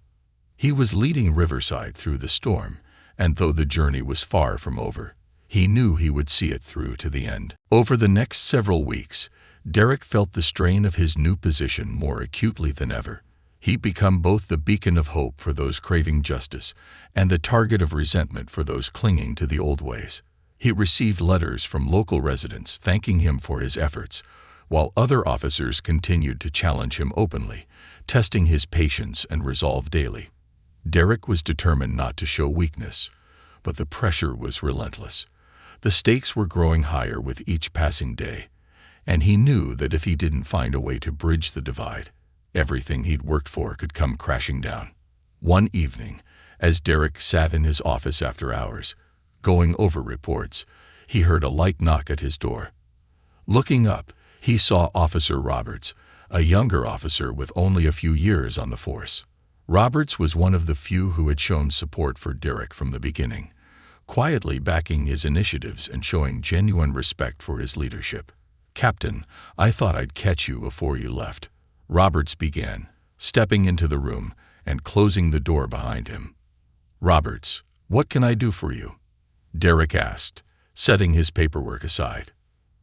Speaker 1: He was leading Riverside through the storm, and though the journey was far from over, he knew he would see it through to the end. Over the next several weeks, Derek felt the strain of his new position more acutely than ever. He'd become both the beacon of hope for those craving justice and the target of resentment for those clinging to the old ways. He received letters from local residents thanking him for his efforts, while other officers continued to challenge him openly, testing his patience and resolve daily. Derek was determined not to show weakness, but the pressure was relentless. The stakes were growing higher with each passing day, and he knew that if he didn't find a way to bridge the divide, everything he'd worked for could come crashing down. One evening, as Derek sat in his office after hours, going over reports, he heard a light knock at his door. Looking up, he saw Officer Roberts, a younger officer with only a few years on the force. Roberts was one of the few who had shown support for Derek from the beginning, quietly backing his initiatives and showing genuine respect for his leadership. "Captain, I thought I'd catch you before you left," Roberts began, stepping into the room and closing the door behind him. "Roberts, what can I do for you?" Derek asked, setting his paperwork aside.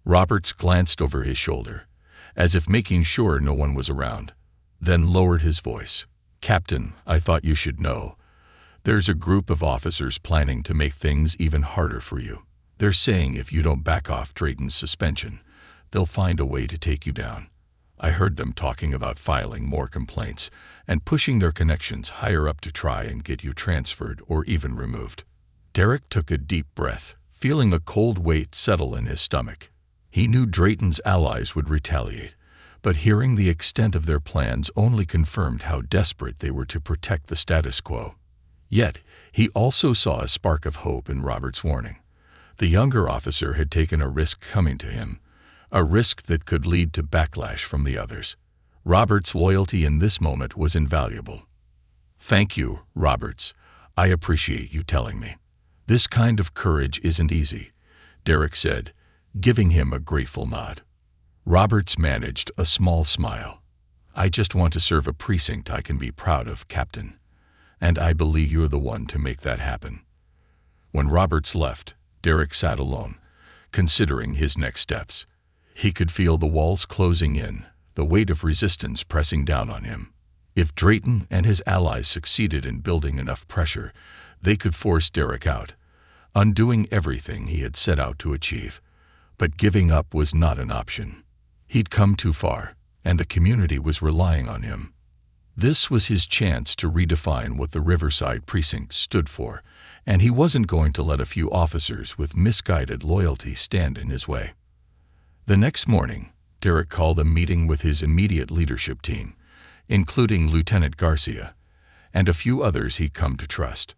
Speaker 1: Roberts glanced over his shoulder, as if making sure no one was around, then lowered his voice. "Captain, I thought you should know. There's a group of officers planning to make things even harder for you. They're saying if you don't back off Drayton's suspension, they'll find a way to take you down. I heard them talking about filing more complaints and pushing their connections higher up to try and get you transferred or even removed." Derek took a deep breath, feeling a cold weight settle in his stomach. He knew Drayton's allies would retaliate, but hearing the extent of their plans only confirmed how desperate they were to protect the status quo. Yet, he also saw a spark of hope in Robert's warning. The younger officer had taken a risk coming to him, a risk that could lead to backlash from the others. Robert's loyalty in this moment was invaluable. "Thank you, Roberts. I appreciate you telling me. This kind of courage isn't easy," Derek said, giving him a grateful nod. Roberts managed a small smile. "I just want to serve a precinct I can be proud of, Captain. And I believe you're the one to make that happen." When Roberts left, Derek sat alone, considering his next steps. He could feel the walls closing in, the weight of resistance pressing down on him. If Drayton and his allies succeeded in building enough pressure, they could force Derek out, undoing everything he had set out to achieve. But giving up was not an option. He'd come too far, and the community was relying on him. This was his chance to redefine what the Riverside precinct stood for, and he wasn't going to let a few officers with misguided loyalty stand in his way. The next morning, Derek called a meeting with his immediate leadership team, including Lieutenant Garcia, and a few others he'd come to trust.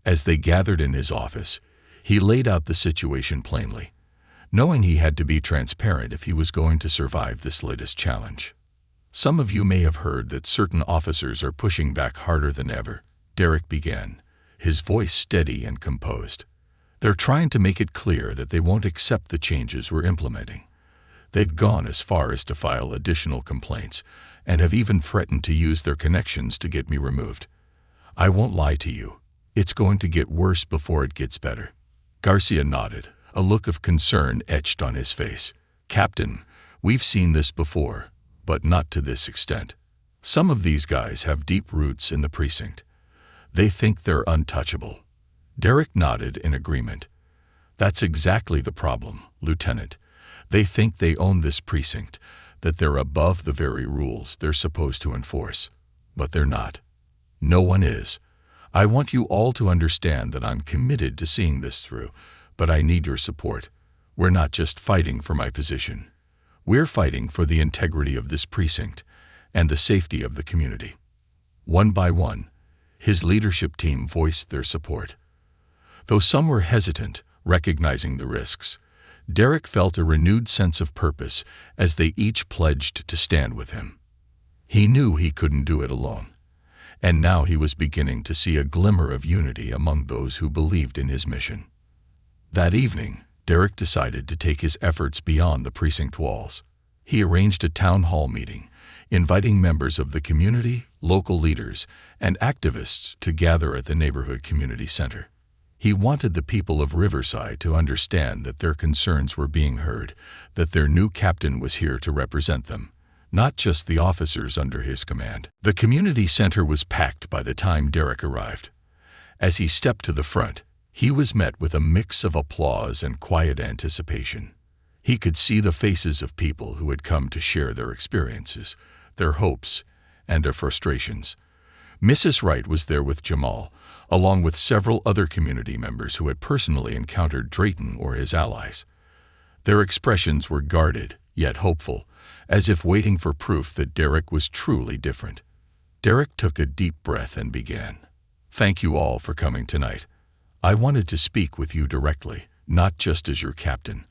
Speaker 1: As they gathered in his office, he laid out the situation plainly, knowing he had to be transparent if he was going to survive this latest challenge. "Some of you may have heard that certain officers are pushing back harder than ever," Derek began, his voice steady and composed. "They're trying to make it clear that they won't accept the changes we're implementing. They've gone as far as to file additional complaints and have even threatened to use their connections to get me removed. I won't lie to you. It's going to get worse before it gets better." Garcia nodded, a look of concern etched on his face. "Captain, we've seen this before, but not to this extent. Some of these guys have deep roots in the precinct. They think they're untouchable." Derek nodded in agreement. "That's exactly the problem, Lieutenant. They think they own this precinct, that they're above the very rules they're supposed to enforce. But they're not. No one is. I want you all to understand that I'm committed to seeing this through, but I need your support. We're not just fighting for my position. We're fighting for the integrity of this precinct and the safety of the community." One by one, his leadership team voiced their support. Though some were hesitant, recognizing the risks, Derek felt a renewed sense of purpose as they each pledged to stand with him. He knew he couldn't do it alone, and now he was beginning to see a glimmer of unity among those who believed in his mission. That evening, Derek decided to take his efforts beyond the precinct walls. He arranged a town hall meeting, inviting members of the community, local leaders, and activists to gather at the neighborhood community center. He wanted the people of Riverside to understand that their concerns were being heard, that their new captain was here to represent them, not just the officers under his command. The community center was packed by the time Derek arrived. As he stepped to the front, he was met with a mix of applause and quiet anticipation. He could see the faces of people who had come to share their experiences, their hopes, and their frustrations. Mrs. Wright was there with Jamal, along with several other community members who had personally encountered Drayton or his allies. Their expressions were guarded, yet hopeful, as if waiting for proof that Derek was truly different. Derek took a deep breath and began. "Thank you all for coming tonight. I wanted to speak with you directly, not just as your captain,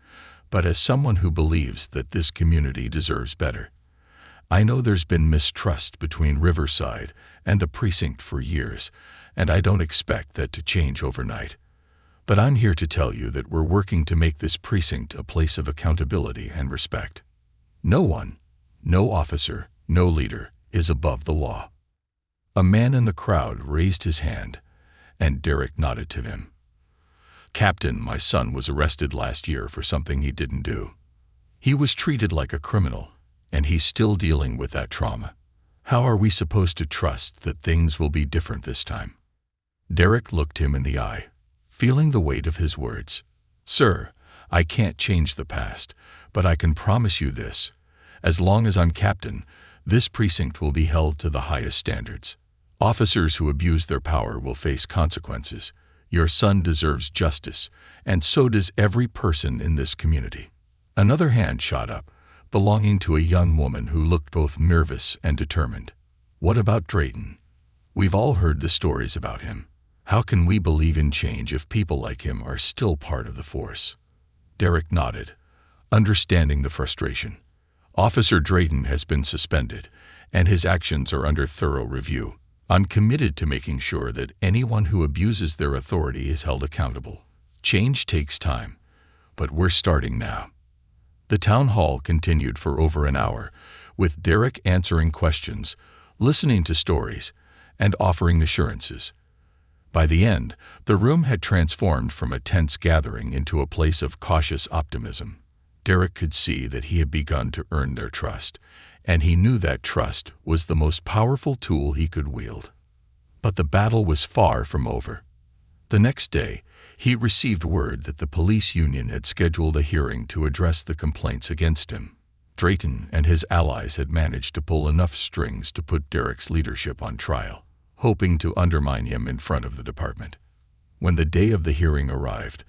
Speaker 1: but as someone who believes that this community deserves better. I know there's been mistrust between Riverside and the precinct for years, and I don't expect that to change overnight. But I'm here to tell you that we're working to make this precinct a place of accountability and respect. No one, no officer, no leader is above the law." A man in the crowd raised his hand, and Derek nodded to him. "Captain, my son was arrested last year for something he didn't do. He was treated like a criminal, and he's still dealing with that trauma. How are we supposed to trust that things will be different this time?" Derek looked him in the eye, feeling the weight of his words. "Sir, I can't change the past, but I can promise you this. As long as I'm captain, this precinct will be held to the highest standards. Officers who abuse their power will face consequences. Your son deserves justice, and so does every person in this community." Another hand shot up, belonging to a young woman who looked both nervous and determined. "What about Drayton? We've all heard the stories about him. How can we believe in change if people like him are still part of the force?" Derek nodded, understanding the frustration. "Officer Drayton has been suspended, and his actions are under thorough review. I'm committed to making sure that anyone who abuses their authority is held accountable. Change takes time, but we're starting now." The town hall continued for over an hour, with Derek answering questions, listening to stories, and offering assurances. By the end, the room had transformed from a tense gathering into a place of cautious optimism. Derek could see that he had begun to earn their trust, and he knew that trust was the most powerful tool he could wield. But the battle was far from over. The next day, he received word that the police union had scheduled a hearing to address the complaints against him. Drayton and his allies had managed to pull enough strings to put Derek's leadership on trial, hoping to undermine him in front of the department. When the day of the hearing arrived,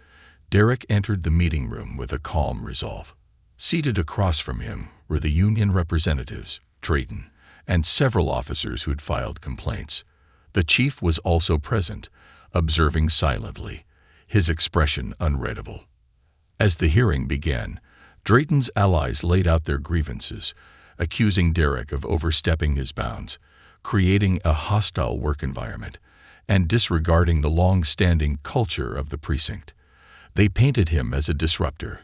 Speaker 1: Derek entered the meeting room with a calm resolve. Seated across from him were the union representatives, Drayton, and several officers who'd filed complaints. The chief was also present, observing silently, his expression unreadable. As the hearing began, Drayton's allies laid out their grievances, accusing Derek of overstepping his bounds, creating a hostile work environment, and disregarding the long-standing culture of the precinct. They painted him as a disruptor,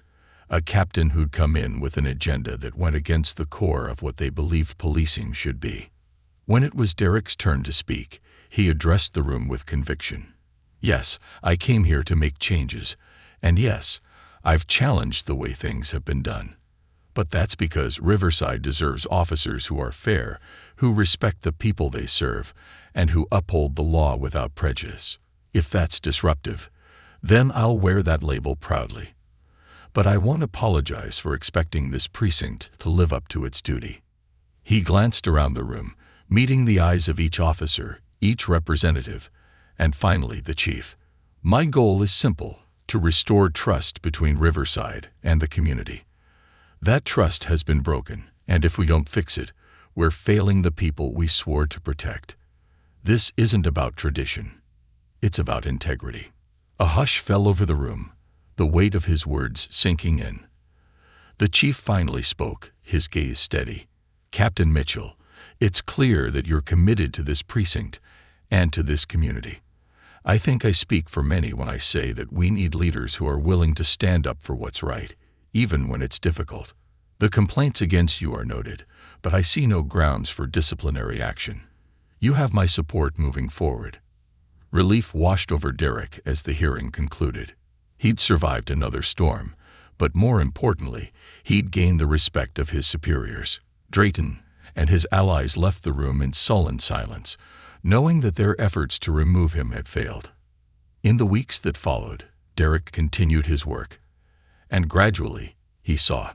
Speaker 1: a captain who'd come in with an agenda that went against the core of what they believed policing should be. When it was Derek's turn to speak, he addressed the room with conviction. "Yes, I came here to make changes, and yes, I've challenged the way things have been done. But that's because Riverside deserves officers who are fair, who respect the people they serve, and who uphold the law without prejudice. If that's disruptive, then I'll wear that label proudly. But I won't apologize for expecting this precinct to live up to its duty." He glanced around the room, meeting the eyes of each officer, each representative, and finally the chief. "My goal is simple: to restore trust between Riverside and the community. That trust has been broken, and if we don't fix it, we're failing the people we swore to protect. This isn't about tradition. It's about integrity." A hush fell over the room, the weight of his words sinking in. The chief finally spoke, his gaze steady. "Captain Mitchell, It's clear that you're committed to this precinct and to this community. I think I speak for many when I say that we need leaders who are willing to stand up for what's right, even when it's difficult. The complaints against you are noted, but I see no grounds for disciplinary action. You have my support moving forward." Relief washed over Derek as the hearing concluded. He'd survived another storm, but more importantly, he'd gained the respect of his superiors. Drayton and his allies left the room in sullen silence, knowing that their efforts to remove him had failed. In the weeks that followed, Derek continued his work, and gradually he saw